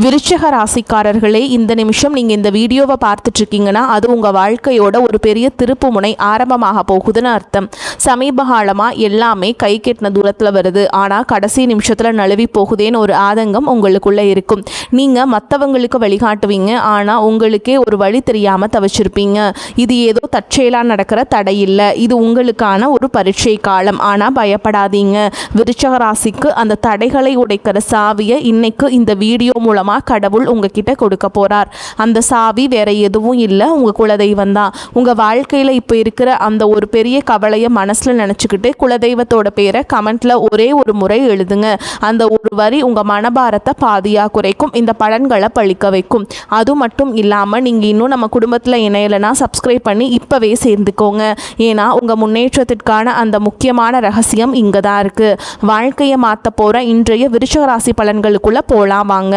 விருச்சிக ராசிக்காரர்களே, இந்த நிமிஷம் நீங்கள் இந்த வீடியோவை பார்த்துட்டு இருக்கீங்கன்னா அது உங்கள் வாழ்க்கையோட ஒரு பெரிய திருப்பு முனை ஆரம்பமாக போகுதுன்னு அர்த்தம். சமீப காலமாக எல்லாமே கை கெட்டின தூரத்தில் வருது, ஆனால் கடைசி நிமிஷத்தில் நழுவி போகுதேன்னு ஒரு ஆதங்கம் உங்களுக்குள்ளே இருக்கும். நீங்கள் மற்றவங்களுக்கு வழிகாட்டுவீங்க, ஆனால் உங்களுக்கே ஒரு வழி தெரியாமல் தவிச்சிருப்பீங்க. இது ஏதோ தற்செயலாக நடக்கிற தடை இல்லை, இது உங்களுக்கான ஒரு பரீட்சை காலம். ஆனால் பயப்படாதீங்க, விருச்சிக ராசிக்கு அந்த தடைகளை உடைக்கிற சாவியை இன்னைக்கு இந்த வீடியோ மூலமாக கடவுள் உங்ககிட்ட கொடுக்க போறார். அந்த சாவி வேற எதுவும் இல்லை, உங்க குலதெய்வம் தான். உங்க வாழ்க்கையில இப்போ இருக்கிற அந்த ஒரு பெரிய கவலையை மனசுல நினைச்சுக்கிட்டு குலதெய்வத்தோட பேரை கமெண்ட்ல ஒரே ஒரு முறை எழுதுங்க. அந்த ஒரு வரி உங்க மனபாரத்தை பாதியா குறைக்கும், இந்த பலன்களை பழிக்க வைக்கும். அது மட்டும் இல்லாம நீங்க இன்னும் நம்ம குடும்பத்துல இணையலைன்னா சப்ஸ்கிரைப் பண்ணி இப்பவே சேர்ந்துக்கோங்க. ஏன்னா உங்க முன்னேற்றத்திற்கான அந்த முக்கியமான ரகசியம் இங்க தான் இருக்கு. வாழ்க்கையை மாற்ற போற இன்றைய விருச்சிக ராசி பலன்களுக்குள்ள போலாம் வாங்க.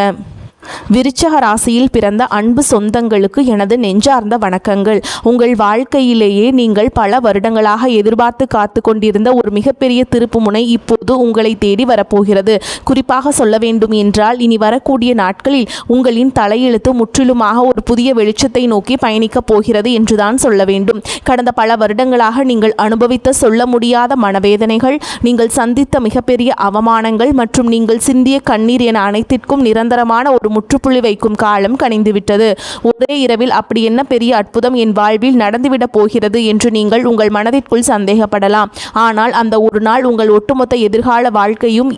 விருச்சிக ராசியில் பிறந்த அன்பு சொந்தங்களுக்கு எனது நெஞ்சார்ந்த வணக்கங்கள். உங்கள் வாழ்க்கையிலேயே நீங்கள் பல வருடங்களாக எதிர்பார்த்து காத்து கொண்டிருந்த ஒரு மிகப்பெரிய திருப்புமுனை இப்போது உங்களை தேடி வரப்போகிறது. குறிப்பாக சொல்ல வேண்டும் என்றால், இனி வரக்கூடிய நாட்களில் உங்களின் தலையெழுத்து முற்றிலுமாக ஒரு புதிய வெளிச்சத்தை நோக்கி பயணிக்கப் போகிறது என்றுதான் சொல்ல வேண்டும். கடந்த பல வருடங்களாக நீங்கள் அனுபவித்த சொல்ல முடியாத மனவேதனைகள், நீங்கள் சந்தித்த மிகப்பெரிய அவமானங்கள் மற்றும் நீங்கள் சிந்திய கண்ணீர் என அனைத்திற்கும் நிரந்தரமான ஒரு முற்றுப்புள்ளி வைக்கும் காலம் கனிந்துவிட்டது. ஒரே இரவில் அப்படி என்ன பெரிய அற்புதம் என் வாழ்வில் நடந்துவிடப் போகிறது என்று நீங்கள் உங்கள் மனதிற்குள் சந்தேகப்படலாம். ஆனால் அந்த ஒரு நாள் உங்கள் ஒட்டுமொத்த எதிர்கால வாழ்க்கையும்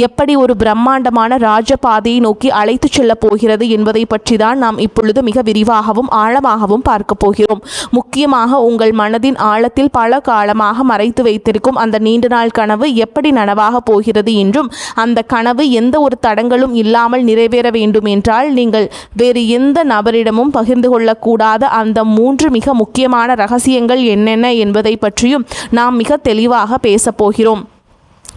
எப்படி ஒரு பிரம்மாண்டமான ராஜபாதையை நோக்கி அழைத்து செல்ல போகிறது என்பதை பற்றி தான் நாம் இப்பொழுது மிக விரிவாகவும் ஆழமாகவும் பார்க்க போகிறோம். முக்கியமாக உங்கள் மனதின் ஆழத்தில் பல காலமாக மறைத்து வைத்திருக்கும் அந்த நீண்ட நாள் கனவு எப்படி நனவாக போகிறது என்றும், அந்த கனவு எந்த ஒரு தடங்களும் இல்லாமல் நிறைவேற வேண்டும் என்றால் நீங்கள் வேறு எந்த நபரிடமும் பகிர்ந்து கொள்ளக்கூடாத அந்த 3 மிக முக்கியமான ரகசியங்கள் என்னென்ன என்பதை பற்றியும் நாம் மிக தெளிவாக பேசப் போகிறோம்.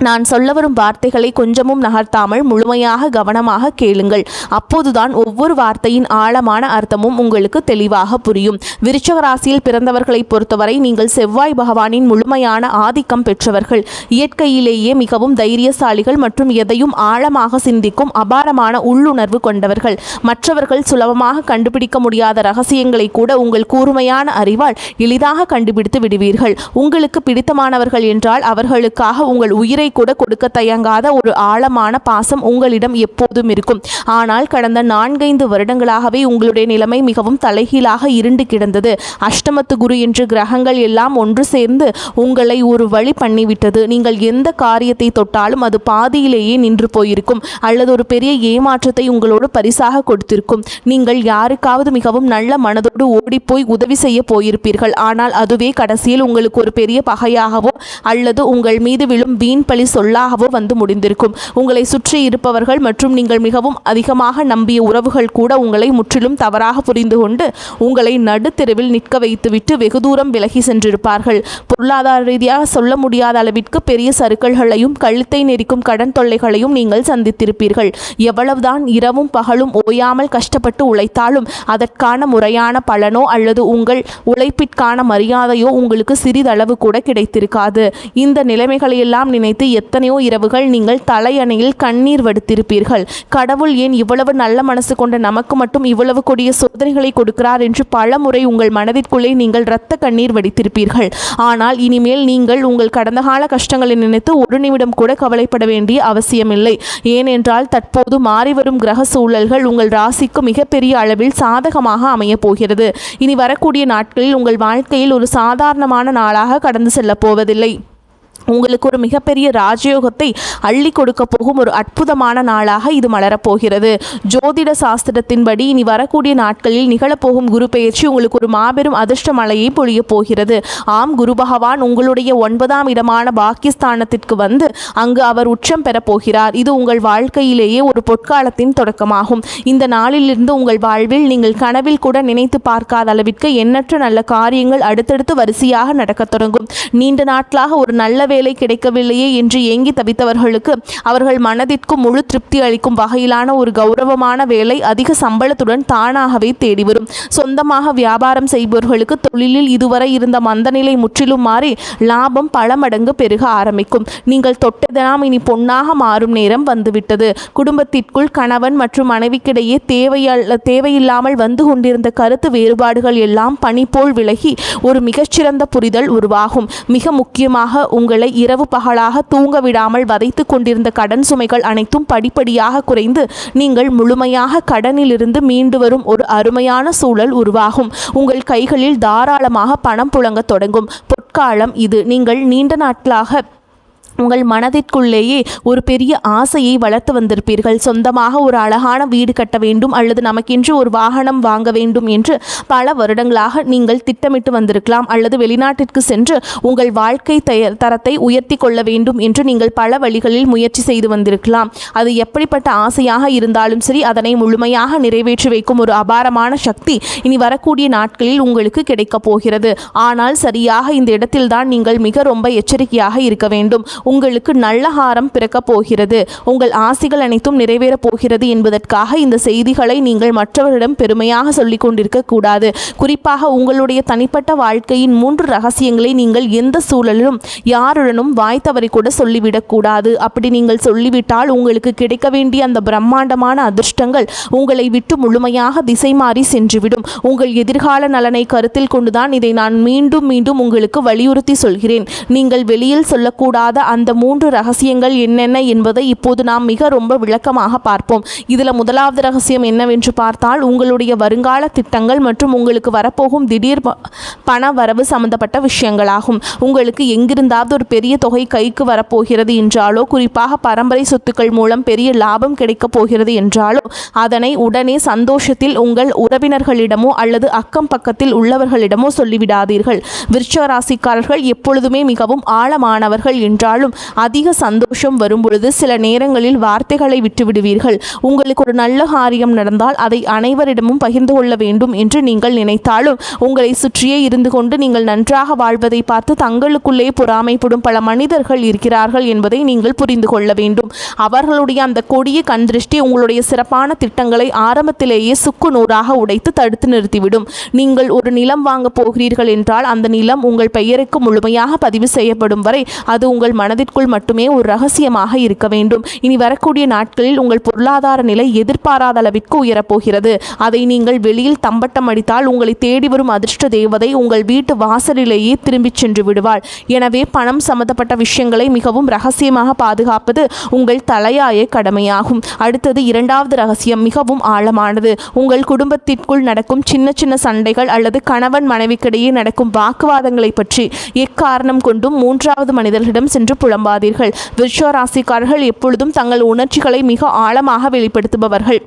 நான் சொல்ல வரும் வார்த்தைகளை கொஞ்சமும் நகர்த்தாமல் முழுமையாக கவனமாக கேளுங்கள். அப்போதுதான் ஒவ்வொரு வார்த்தையின் ஆழமான அர்த்தமும் உங்களுக்கு தெளிவாக புரியும். விருச்சிக ராசியில் பிறந்தவர்களை பொறுத்தவரை நீங்கள் செவ்வாய் பகவானின் முழுமையான ஆதிக்கம் பெற்றவர்கள். இயற்கையிலேயே மிகவும் தைரியசாலிகள் மற்றும் எதையும் ஆழமாக சிந்திக்கும் அபாரமான உள்ளுணர்வு கொண்டவர்கள். மற்றவர்கள் சுலபமாக கண்டுபிடிக்க முடியாத ரகசியங்களை கூட உங்கள் கூர்மையான அறிவால் எளிதாக கண்டுபிடித்து விடுவீர்கள். உங்களுக்கு பிடித்தமானவர்கள் என்றால் அவர்களுக்காக உங்கள் உயிரை கூட கொடுக்க தயங்காத ஒரு ஆழமான பாசம் உங்களிடம் எப்போதும் இருக்கும். ஆனால் கடந்த 4-5 வருடங்களாகவே உங்களுடைய நிலைமை மிகவும் தலைகீழாக இருண்டு கிடந்தது. அஷ்டமத்து குரு என்று கிரகங்கள் எல்லாம் ஒன்று சேர்ந்து உங்களை ஒரு வழி பண்ணிவிட்டது. நீங்கள் எந்த காரியத்தை தொட்டாலும் அது பாதியிலேயே நின்று போயிருக்கும், அல்லது ஒரு பெரிய ஏமாற்றத்தை உங்களோடு பரிசாக கொடுத்திருக்கும். நீங்கள் யாருக்காவது மிகவும் நல்ல மனதோடு ஓடிப்போய் உதவி செய்ய போயிருப்பீர்கள், ஆனால் அதுவே கடைசியில் உங்களுக்கு ஒரு பெரிய பகையாகவோ அல்லது உங்கள் மீது விழும் வீண் பழி சொல்லாகவோ வந்து முடிந்திருக்கும். உங்களை சுற்றி இருப்பவர்கள் மற்றும் நீங்கள் மிகவும் அதிகமாக நம்பிய உறவுகள் கூட உங்களை முற்றிலும் தவறாக புரிந்து கொண்டு உங்களை நடுத்தெருவில் நிற்க வைத்துவிட்டு வெகு தூரம் விலகி சென்றிருப்பார்கள். பொருளாதார ரீதியாக சொல்ல முடியாத அளவிற்கு பெரிய சறுக்கல்களையும் கழுத்தை நெரிக்கும் கடன் தொல்லைகளையும் நீங்கள் சந்தித்திருப்பீர்கள். எவ்வளவுதான் இரவும் பகலும் ஓயாமல் கஷ்டப்பட்டு உழைத்தாலும் அதற்கான முறையான பலனோ அல்லது உங்கள் உழைப்பிற்கான மரியாதையோ உங்களுக்கு சிறிதளவு கூட கிடைத்திருக்காது. இந்த நிலைமைகளையெல்லாம் நினைத்து எத்தனையோ இரவுகள் நீங்கள் தலையணையில் கண்ணீர் வடித்திருப்பீர்கள். கடவுள் ஏன் இவ்வளவு நல்ல மனசு கொண்ட நமக்கு மட்டும் இவ்வளவு கொடிய சோதனைகளை கொடுக்கிறார் என்று பல முறை உங்கள் மனதிற்குள்ளே நீங்கள் இரத்த கண்ணீர் வடித்திருப்பீர்கள். ஆனால் இனிமேல் நீங்கள் உங்கள் கடந்த கால கஷ்டங்களை நினைத்து ஒரு நிமிடம் கூட கவலைப்பட வேண்டிய அவசியமில்லை. ஏனென்றால் தற்போது மாறிவரும் கிரக சூழல்கள் உங்கள் ராசிக்கு மிகப்பெரிய அளவில் சாதகமாக அமையப் போகிறது. இனி வரக்கூடிய நாட்களில் உங்கள் வாழ்க்கையில் ஒரு சாதாரணமான நாளாக கடந்து செல்லப் போவதில்லை. உங்களுக்கு ஒரு மிகப்பெரிய ராஜயோகத்தை அள்ளி கொடுக்க போகும் ஒரு அற்புதமான நாளாக இது மலரப்போகிறது. ஜோதிட சாஸ்திரத்தின்படி இனி வரக்கூடிய நாட்களில் நிகழப்போகும் குரு பெயர்ச்சி உங்களுக்கு ஒரு மாபெரும் அதிர்ஷ்ட மழையை பொழிய போகிறது. ஆம், குரு பகவான் உங்களுடைய 9ஆம் இடமான பாக்கியஸ்தானத்திற்கு வந்து அங்கு அவர் உச்சம் பெறப்போகிறார். இது உங்கள் வாழ்க்கையிலேயே ஒரு பொற்காலத்தின் தொடக்கமாகும். இந்த நாளிலிருந்து உங்கள் வாழ்வில் நீங்கள் கனவில் கூட நினைத்து பார்க்காத அளவிற்கு எண்ணற்ற நல்ல காரியங்கள் அடுத்தடுத்து வரிசையாக நடக்கத் தொடங்கும். நீண்ட நாட்களாக ஒரு நல்ல வேலை கிடைக்கவில்லையே என்று ஏங்கி தவித்தவர்களுக்கு அவர்கள் மனதிற்கு முழு திருப்தி அளிக்கும் வகையிலான ஒரு கௌரவமான வேலை அதிக சம்பளத்துடன் தானாகவே தேடி வரும். சொந்தமாக வியாபாரம் செய்பவர்களுக்கு தொழிலில் இதுவரை இருந்த மந்தநிலை முற்றிலும் மாறி லாபம் பல மடங்கு பெருக ஆரம்பிக்கும். நீங்கள் தொட்டதெல்லாம் இனி பொன்னாக மாறும் நேரம் வந்துவிட்டது. குடும்பத்திற்குள் கணவன் மற்றும் மனைவிக்கிடையே தேவையில்லாமல் வந்து கொண்டிருந்த கருத்து வேறுபாடுகள் எல்லாம் பனி போல் விலகி ஒரு மிகச்சிறந்த புரிதல் உருவாகும். மிக முக்கியமாக உங்களை இரவு பகலாக தூங்க விடாமல் வதைத்து கொண்டிருந்த கடன் சுமைகள் அனைத்தும் படிப்படியாக குறைந்து நீங்கள் முழுமையாக கடனிலிருந்து மீண்டு வரும் ஒரு அருமையான சூழல் உருவாகும். உங்கள் கைகளில் தாராளமாக பணம் புழங்க தொடங்கும் பொற்காலம் இது. நீங்கள் நீண்ட நாட்களாக உங்கள் மனதிற்குள்ளேயே ஒரு பெரிய ஆசையை வளர்த்து வந்திருப்பீர்கள். சொந்தமாக ஒரு அழகான வீடு கட்ட வேண்டும் அல்லது நமக்கென்று ஒரு வாகனம் வாங்க வேண்டும் என்று பல வருடங்களாக நீங்கள் திட்டமிட்டு வந்திருக்கலாம். அல்லது வெளிநாட்டிற்கு சென்று உங்கள் வாழ்க்கை தரத்தை உயர்த்தி கொள்ள வேண்டும் என்று நீங்கள் பல வழிகளில் முயற்சி செய்து வந்திருக்கலாம். அது எப்படிப்பட்ட ஆசையாக இருந்தாலும் சரி, அதனை முழுமையாக நிறைவேற்றி வைக்கும் ஒரு அபாரமான சக்தி இனி வரக்கூடிய நாட்களில் உங்களுக்கு கிடைக்கப் போகிறது. ஆனால் சரியாக இந்த இடத்தில்தான் நீங்கள் மிக ரொம்ப எச்சரிக்கையாக இருக்க வேண்டும். உங்களுக்கு நல்ல ஹாரம் பிறக்கப் போகிறது. உங்கள் ஆசைகள் அனைத்தும் நிறைவேறப் போகிறது என்பதற்காக இந்த செய்திகளை நீங்கள் மற்றவரிடம் பெருமையாக சொல்லிக் கொண்டிருக்க கூடாது. குறிப்பாக உங்களுடைய தனிப்பட்ட வாழ்க்கையின் 3 ரகசியங்களை நீங்கள் எந்த சூழலிலும் யாருடனும் வாய் தவறி கூட சொல்லிவிடக்கூடாது. அப்படி நீங்கள் சொல்லிவிட்டால் உங்களுக்கு கிடைக்க வேண்டிய அந்த பிரம்மாண்டமான அதிர்ஷ்டங்கள் உங்களை விட்டு முழுமையாக திசை மாறி சென்றுவிடும். உங்கள் எதிர்கால நலனை கருத்தில் கொண்டுதான் இதை நான் மீண்டும் மீண்டும் உங்களுக்கு வலியுறுத்தி சொல்கிறேன். நீங்கள் வெளியில் சொல்லக்கூடாத அந்த 3 ரகசியங்கள் என்னென்ன என்பதை இப்போது நாம் மிக ரொம்ப விளக்கமாக பார்ப்போம். இதில் முதலாவது ரகசியம் என்னவென்று பார்த்தால், உங்களுடைய வருங்கால திட்டங்கள் மற்றும் உங்களுக்கு வரப்போகும் திடீர் பண வரவு சம்பந்தப்பட்ட விஷயங்களாகும். உங்களுக்கு எங்கிருந்தாவது ஒரு பெரிய தொகை கைக்கு வரப்போகிறது என்றாலோ, குறிப்பாக பரம்பரை சொத்துக்கள் மூலம் பெரிய லாபம் கிடைக்கப் போகிறது என்றாலோ, அதனை உடனே சந்தோஷத்தில் உங்கள் உறவினர்களிடமோ அல்லது அக்கம் பக்கத்தில் உள்ளவர்களிடமோ சொல்லிவிடாதீர்கள். விருச்சிக ராசிக்காரர்கள் எப்பொழுதுமே மிகவும் ஆழமானவர்கள் என்றாலும் அதிக சந்தோஷம் வரும்பொழுது சில நேரங்களில் வார்த்தைகளை விட்டுவிடுவீர்கள். உங்களுக்கு ஒரு நல்ல காரியம் நடந்தால் அதை அனைவரிடமும் பகிர்ந்து கொள்ள வேண்டும் என்று நீங்கள் நினைத்தாலும் உங்களை சுற்றியே இருந்து கொண்டு நீங்கள் நன்றாக வாழ்வதை பார்த்து தங்களுக்குள்ளே பொறாமைப்படும் பல மனிதர்கள் இருக்கிறார்கள் என்பதை நீங்கள் புரிந்து கொள்ள வேண்டும். அவர்களுடைய அந்த கொடிய கண்திருஷ்டி உங்களுடைய சிறப்பான திட்டங்களை ஆரம்பத்திலேயே சுக்கு நூறாக உடைத்து தடுத்து நிறுத்திவிடும். நீங்கள் ஒரு நிலம் வாங்க போகிறீர்கள் என்றால் அந்த நிலம் உங்கள் பெயருக்கு முழுமையாக பதிவு செய்யப்படும் வரை அது உங்கள் மனதிற்குள் மட்டுமே ஒரு ரகசியமாக இருக்க வேண்டும். இனி வரக்கூடிய நாட்களில் உங்கள் பொருளாதார நிலை எதிர்பாராத அளவிற்கு உயரப்போகிறது. அதை நீங்கள் வெளியில் தம்பட்டம் அடித்தால் உங்களை தேடி வரும் அதிர்ஷ்ட தேவதை உங்கள் வீட்டு வாசலிலேயே திரும்பிச் சென்று விடுவாள். எனவே பணம் சம்பந்தப்பட்ட விஷயங்களை மிகவும் ரகசியமாக பாதுகாப்பது உங்கள் தலையாய கடமையாகும். அடுத்தது இரண்டாவது ரகசியம் மிகவும் ஆழமானது. உங்கள் குடும்பத்திற்குள் நடக்கும் சின்ன சின்ன சண்டைகள் அல்லது கணவன் மனைவிக்கிடையே நடக்கும் வாக்குவாதங்களை பற்றி எக்காரணம் கொண்டும் 3வது மனிதர்களிடம் சென்று புலம்பாதீர்கள். விருச்சிக ராசிக்காரர்கள் எப்பொழுதும் தங்கள் உணர்ச்சிகளை மிக ஆழமாக வெளிப்படுத்துபவர்கள்.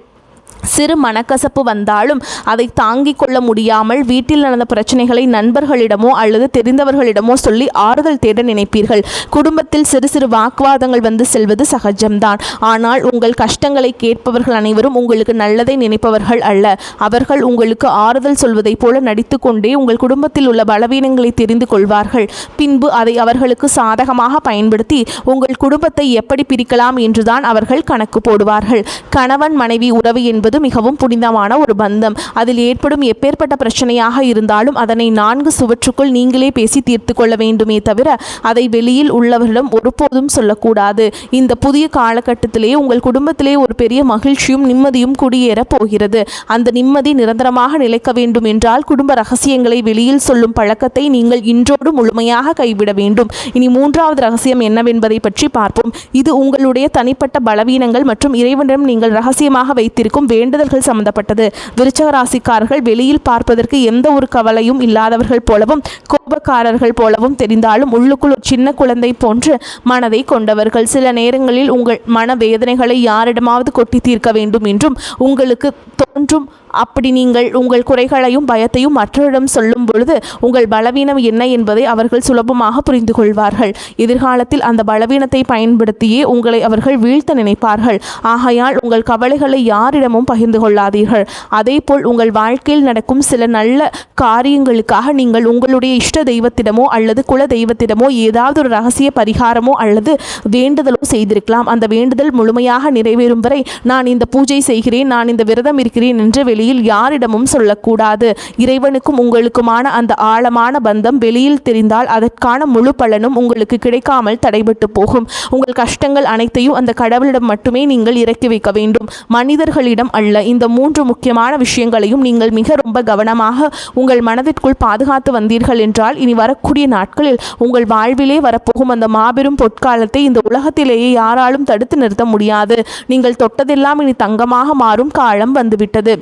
சிறு மனக்கசப்பு வந்தாலும் அதை தாங்கிக் கொள்ள முடியாமல் வீட்டில் நடந்த பிரச்சனைகளை நண்பர்களிடமோ அல்லது தெரிந்தவர்களிடமோ சொல்லி ஆறுதல் தேட நினைப்பீர்கள். குடும்பத்தில் சிறு சிறு வாக்குவாதங்கள் வந்து செல்வது சகஜம்தான். ஆனால் உங்கள் கஷ்டங்களை கேட்பவர்கள் அனைவரும் உங்களுக்கு நல்லதை நினைப்பவர்கள் அல்ல. அவர்கள் உங்களுக்கு ஆறுதல் சொல்வதைப் போல நடித்து கொண்டே உங்கள் குடும்பத்தில் உள்ள பலவீனங்களை தெரிந்து கொள்வார்கள். பின்பு அதை அவர்களுக்கு சாதகமாக பயன்படுத்தி உங்கள் குடும்பத்தை எப்படி பிரிக்கலாம் என்றுதான் அவர்கள் கணக்கு போடுவார்கள். கணவன் மனைவி உறவு என்பது மிகவும் புனிதமான ஒரு பந்தம். அதில் ஏற்படும் எப்பேற்பட்ட பிரச்சனையாக இருந்தாலும் அதனை 4 சுவற்றுக்குள் நீங்களே பேசி தீர்த்து கொள்ள வேண்டுமே தவிர அதை வெளியில் உள்ளவர்களிடம் ஒருபோதும் சொல்லக்கூடாது. இந்த புதிய காலகட்டத்திலே உங்கள் குடும்பத்திலே ஒரு பெரிய மகிழ்ச்சியும் நிம்மதியும் குடியேற போகிறது. அந்த நிம்மதி நிரந்தரமாக நிலைக்க வேண்டும் என்றால் குடும்ப ரகசியங்களை வெளியில் சொல்லும் பழக்கத்தை நீங்கள் இன்றோடு முழுமையாக கைவிட வேண்டும். இனி 3வது ரகசியம் என்னவென்பதை பற்றி பார்ப்போம். இது உங்களுடைய தனிப்பட்ட பலவீனங்கள் மற்றும் இறைவனிடம் நீங்கள் ரகசியமாக வைத்திருக்கும் வேண்டுதல்கள் சம்பந்தப்பட்டது. விருச்சிக ராசிக்காரர்கள் வெளியில் பார்ப்பதற்கு எந்த ஒரு கவலையும் இல்லாதவர்கள் போலவும் கோபக்காரர்கள் போலவும் தெரிந்தாலும் உள்ளுக்குள் ஒரு சின்ன குழந்தை போன்று மனதை கொண்டவர்கள். சில நேரங்களில் உங்கள் மன வேதனைகளை யாரிடமாவது கொட்டி தீர்க்க வேண்டும் என்றும் உங்களுக்கு ஒன்றும் அப்படி நீங்கள் உங்கள் குறைகளையும் பயத்தையும் மற்றவரிடம் சொல்லும் பொழுது உங்கள் பலவீனம் என்ன என்பதை அவர்கள் சுலபமாக புரிந்து கொள்வார்கள். எதிர்காலத்தில் அந்த பலவீனத்தை பயன்படுத்தியே உங்களை அவர்கள் வீழ்த்த நினைப்பார்கள். ஆகையால் உங்கள் கவலைகளை யாரிடமும் பகிர்ந்து கொள்ளாதீர்கள். அதேபோல் உங்கள் வாழ்க்கையில் நடக்கும் சில நல்ல காரியங்களுக்காக நீங்கள் உங்களுடைய இஷ்ட தெய்வத்திடமோ அல்லது குல தெய்வத்திடமோ ஏதாவது ஒரு ரகசிய பரிகாரமோ அல்லது வேண்டுதலோ செய்திருக்கலாம். அந்த வேண்டுதல் முழுமையாக நிறைவேறும் வரை நான் இந்த பூஜை செய்கிறேன், நான் இந்த விரதம் இருக்கிறேன் என்று வெளியில் யாரிடமும் சொல்லக்கூடாது. இறைவனுக்கும் உங்களுக்குமான அந்த ஆழமான பந்தம் வெளியில் தெரிந்தால் அதற்கான முழு பலனும் உங்களுக்கு கிடைக்காமல் தடைபட்டு போகும். உங்கள் கஷ்டங்கள் அனைத்தையும் அந்த கடவுளிடம் மட்டுமே நீங்கள் இறக்கி வைக்க வேண்டும், மனிதர்களிடம் அல்ல. இந்த 3 முக்கியமான விஷயங்களையும் நீங்கள் மிக ரொம்ப கவனமாக உங்கள் மனதிற்குள் பாதுகாத்து வந்தீர்கள் என்றால் இனி வரக்கூடிய நாட்களில் உங்கள் வாழ்விலே வரப்போகும் அந்த மாபெரும் பொற்காலத்தை இந்த உலகத்திலேயே யாராலும் தடுத்து நிறுத்த முடியாது. நீங்கள் தொட்டதெல்லாம் இனி தங்கமாக மாறும் காலம் வந்துவிட்டது.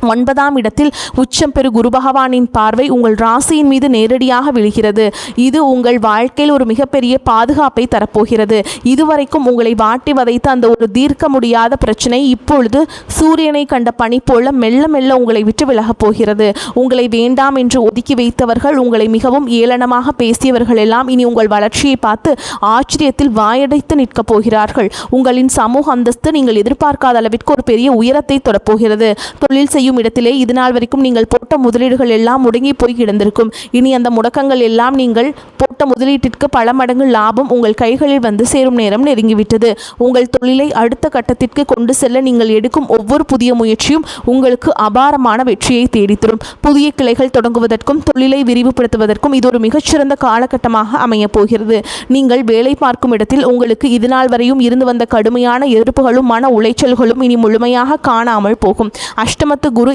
9ஆம் இடத்தில் உச்சம் பெறு குரு பகவானின் பார்வை உங்கள் ராசியின் மீது நேரடியாக விழுகிறது. இது உங்கள் வாழ்க்கையில் ஒரு மிகப்பெரிய பாதுகாப்பை தரப்போகிறது. இதுவரைக்கும் உங்களை வாட்டி வதைத்த அந்த ஒரு தீர்க்க முடியாத பிரச்சனை இப்பொழுது சூரியனை கண்ட பனி போல மெல்ல மெல்ல உங்களை விட்டு விலகப் போகிறது. உங்களை வேண்டாம் என்று ஒதுக்கி வைத்தவர்கள், உங்களை மிகவும் ஏளனமாக பேசியவர்கள் எல்லாம் இனி உங்கள் வளர்ச்சியை பார்த்து ஆச்சரியத்தில் வாயடைத்து நிற்கப் போகிறார்கள். உங்களின் சமூக அந்தஸ்து நீங்கள் எதிர்பார்க்காத அளவிற்கு ஒரு பெரிய உயரத்தை தொடப்போகிறது. தொழில் செய்யும் இடத்திலே இதுநாள் வரைக்கும் நீங்கள் போட்ட முதலீடுகள் எல்லாம் முடங்கி போய் கிடந்திருக்கும். இனி அந்த முடக்கங்கள் எல்லாம் நீங்கள் போட்ட முதலீட்டிற்கு பல மடங்கு லாபம் உங்கள் கைகளில் வந்து சேரும் நேரம் நெருங்கிவிட்டது. உங்கள் தொழிலை அடுத்த கட்டத்திற்கு கொண்டு செல்ல நீங்கள் எடுக்கும் ஒவ்வொரு புதிய முயற்சியும் உங்களுக்கு அபாரமான வெற்றியை தேடித்தரும். புதிய கிளைகள் தொடங்குவதற்கும் தொழிலை விரிவுபடுத்துவதற்கும் இது ஒரு மிகச்சிறந்த காலகட்டமாக அமையப் போகிறது. நீங்கள் வேலை பார்க்கும் இடத்தில் உங்களுக்கு இதுநாள் வரையும் இருந்து வந்த கடுமையான எதிர்ப்புகளும் மன உளைச்சல்களும் இனி முழுமையாக காணாமல் போகும். அஷ்டமத்து குரு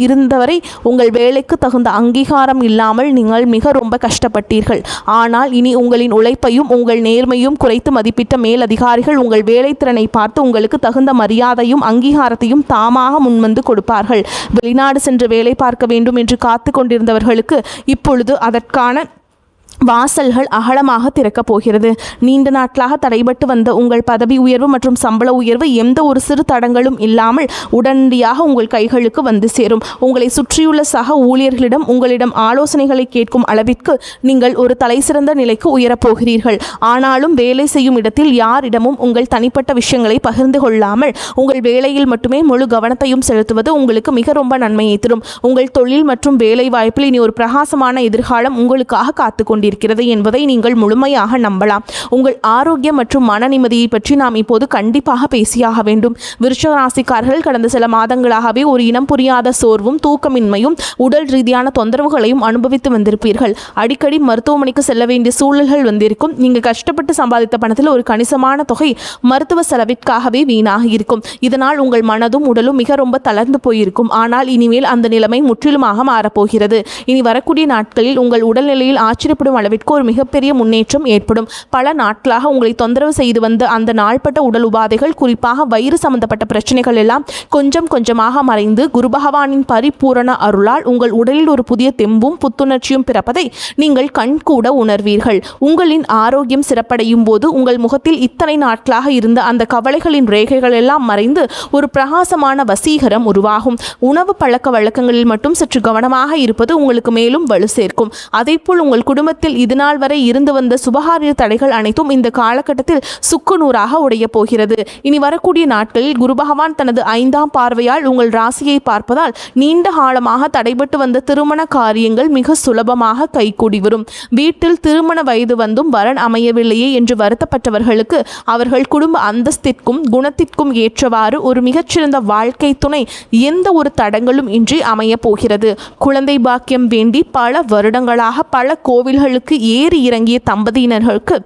இருந்தவரை உங்கள் வேலைக்கு தகுந்த அங்கீகாரம் இல்லாமல் நீங்கள் மிக ரொம்ப கஷ்டப்பட்டீர்கள். ஆனால் இனி உங்களின் உழைப்பையும் உங்கள் நேர்மையும் குறைத்து மதிப்பிட்ட மேல் அதிகாரிகள் உங்கள் வேலைத்திறனை பார்த்து உங்களுக்கு தகுந்த மரியாதையும் அங்கீகாரத்தையும் தாமாக முன்வந்து கொடுப்பார்கள். வெளிநாடு சென்று வேலை பார்க்க வேண்டும் என்று காத்து கொண்டிருந்தவர்களுக்கு இப்பொழுது அதற்கான வாசல்கள் அகலமாக திறக்கப் போகிறது. நீண்ட நாட்களாக தடைபட்டு வந்த உங்கள் பதவி உயர்வு மற்றும் சம்பள உயர்வு எந்த ஒரு சிறு தடங்களும் இல்லாமல் உடனடியாக உங்கள் கைகளுக்கு வந்து சேரும். உங்களை சுற்றியுள்ள சக ஊழியர்களிடம் உங்களிடம் ஆலோசனைகளை கேட்கும் அளவிற்கு நீங்கள் ஒரு தலைசிறந்த நிலைக்கு உயரப்போகிறீர்கள். ஆனாலும் வேலை செய்யும் இடத்தில் யாரிடமும் உங்கள் தனிப்பட்ட விஷயங்களை பகிர்ந்து கொள்ளாமல் உங்கள் வேலையில் மட்டுமே முழு கவனத்தையும் செலுத்துவது உங்களுக்கு மிக ரொம்ப நன்மையை தரும். உங்கள் தொழில் மற்றும் வேலை வாய்ப்பில் இனி ஒரு பிரகாசமான எதிர்காலம் உங்களுக்காக காத்துக்கொண்டு இருக்கிறது என்பதை நீங்கள் முழுமையாக நம்பலாம். உங்கள் ஆரோக்கியம் மற்றும் மன நிம்மதியை பற்றி நாம் இப்போது கண்டிப்பாக பேசியாக வேண்டும். விருச்சிக ராசிக்காரர்கள் கடந்த சில மாதங்களாகவே ஒரு இனம் புரியாத சோர்வும் தூக்கமின்மையும் உடல் ரீதியான தொந்தரவுகளையும் அனுபவித்து வந்திருப்பீர்கள். அடிக்கடி மருத்துவமனைக்கு செல்ல வேண்டிய சூழல்கள் வந்திருக்கும். நீங்கள் கஷ்டப்பட்டு சம்பாதித்த பணத்தில் ஒரு கணிசமான தொகை மருத்துவ செலவிற்காகவே வீணாக இருக்கும். இதனால் உங்கள் மனதும் உடலும் மிக ரொம்ப தளர்ந்து போயிருக்கும். ஆனால் இனிமேல் அந்த நிலைமை முற்றிலுமாக மாறப்போகிறது. இனி வரக்கூடிய நாட்களில் உங்கள் உடல்நிலையில் ஆச்சரியப்படும் அளவிற்கு ஒரு மிகப்பெரிய முன்னேற்றம் ஏற்படும். பல நாட்களாக உங்களை தொந்தரவு செய்து வந்த அந்த நாள்பட்ட உடல் உபாதைகள், குறிப்பாக வயிறு சம்பந்தப்பட்ட பிரச்சனைகள் எல்லாம் கொஞ்சம் கொஞ்சமாக மறைந்து குரு பகவானின் பரிபூரண அருளால் உங்கள் உடலில் ஒரு புதிய தெம்பும் புத்துணர்ச்சியும் பிறப்பதை நீங்கள் கண்கூட உணர்வீர்கள். உங்களின் ஆரோக்கியம் சிறப்படையும் போது உங்கள் முகத்தில் இத்தனை நாட்களாக இருந்த அந்த கவலைகளின் ரேகைகள் எல்லாம் மறைந்து ஒரு பிரகாசமான வசீகரம் உருவாகும். உணவு பழக்க வழக்கங்களில் மட்டும் சற்று கவனமாக இருப்பது உங்களுக்கு மேலும் வலு சேர்க்கும். அதேபோல் உங்கள் குடும்பத்தில் இதுநாள் வரை இருந்து வந்த சுபகாரிய தடைகள் அனைத்தும் இந்த காலகட்டத்தில் சுக்குநூறாக உடைய போகிறது. இனி வரக்கூடிய நாட்களில் குரு பகவான் தனது 5ஆம் பார்வையால் உங்கள் ராசியை பார்ப்பதால் நீண்ட காலமாக தடைபட்டு வந்த திருமண காரியங்கள் மிக சுலபமாக கைகூடி வரும். வீட்டில் திருமண வயது வந்தும் வரன் அமையவில்லையே என்று வருத்தப்பட்டவர்களுக்கு அவர்கள் குடும்ப அந்தஸ்திற்கும் குணத்திற்கும் ஏற்றவாறு ஒரு மிகச்சிறந்த வாழ்க்கை துணை எந்த ஒரு தடங்களும் இன்றி அமைய போகிறது. குழந்தை பாக்கியம் வேண்டி பல வருடங்களாக பல கோவில்களுக்கு ஏறி இறங்கிய தம்பதியினர்களுக்கு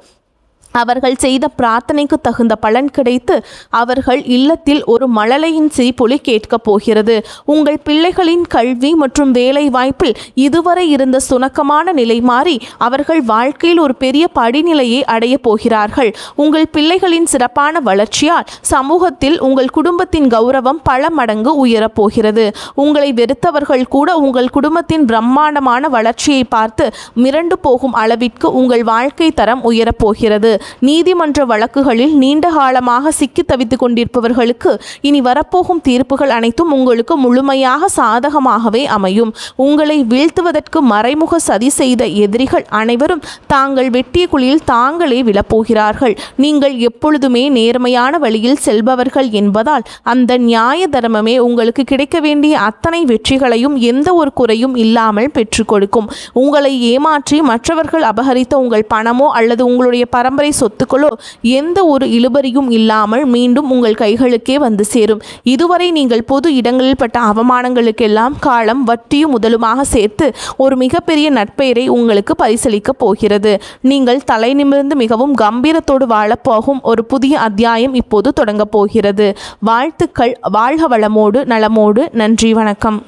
அவர்கள் செய்த பிரார்த்தனைக்கு தகுந்த பலன் கிடைத்து அவர்கள் இல்லத்தில் ஒரு மழலையின் சிரிப்பொலி கேட்கப் போகிறது. உங்கள் பிள்ளைகளின் கல்வி மற்றும் வேலை வாய்ப்பில் இதுவரை இருந்த சுணக்கமான நிலை மாறி அவர்கள் வாழ்க்கையில் ஒரு பெரிய படிநிலையை அடைய போகிறார்கள். உங்கள் பிள்ளைகளின் சிறப்பான வளர்ச்சியால் சமூகத்தில் உங்கள் குடும்பத்தின் கௌரவம் பல மடங்கு உயரப்போகிறது. உங்களை வெறுத்தவர்கள் கூட உங்கள் குடும்பத்தின் பிரம்மாண்டமான வளர்ச்சியை பார்த்து மிரண்டு போகும் அளவிற்கு உங்கள் வாழ்க்கை தரம் உயரப்போகிறது. நீதிமன்ற வழக்குகளில் நீண்ட காலமாக சிக்கி தவித்துக் கொண்டிருப்பவர்களுக்கு இனி வரப்போகும் தீர்ப்புகள் அனைத்தும் உங்களுக்கு முழுமையாக சாதகமாகவே அமையும். உங்களை வீழ்த்துவதற்கு மறைமுக சதி செய்த எதிரிகள் அனைவரும் தாங்கள் வெட்டிய குழியில் தாங்களே விழப்போகிறார்கள். நீங்கள் எப்பொழுதுமே நேர்மையான வழியில் செல்பவர்கள் என்பதால் அந்த நியாய தர்மமே உங்களுக்கு கிடைக்க வேண்டிய அத்தனை வெற்றிகளையும் எந்த ஒரு குறையும் இல்லாமல் பெற்றுக் கொடுக்கும். உங்களை ஏமாற்றி மற்றவர்கள் அபகரித்த உங்கள் பணமோ அல்லது உங்களுடைய பரம்பரை சொத்துக்களோ எந்த ஒரு இழுபறியும் இல்லாமல் மீண்டும் உங்கள் கைகளுக்கே வந்து சேரும். இதுவரை நீங்கள் பொது இடங்களில் பட்ட அவமானங்களுக்கெல்லாம் காலம் வட்டியும் முதலுமாக சேர்த்து ஒரு மிகப்பெரிய நற்பெயரை உங்களுக்கு பரிசளிக்கப் போகிறது. நீங்கள் தலை நிமிர்ந்து மிகவும் கம்பீரத்தோடு வாழப்போகும் ஒரு புதிய அத்தியாயம் இப்போது தொடங்கப் போகிறது. வாழ்த்துக்கள். வாழ்க வளமோடு நலமோடு. நன்றி, வணக்கம்.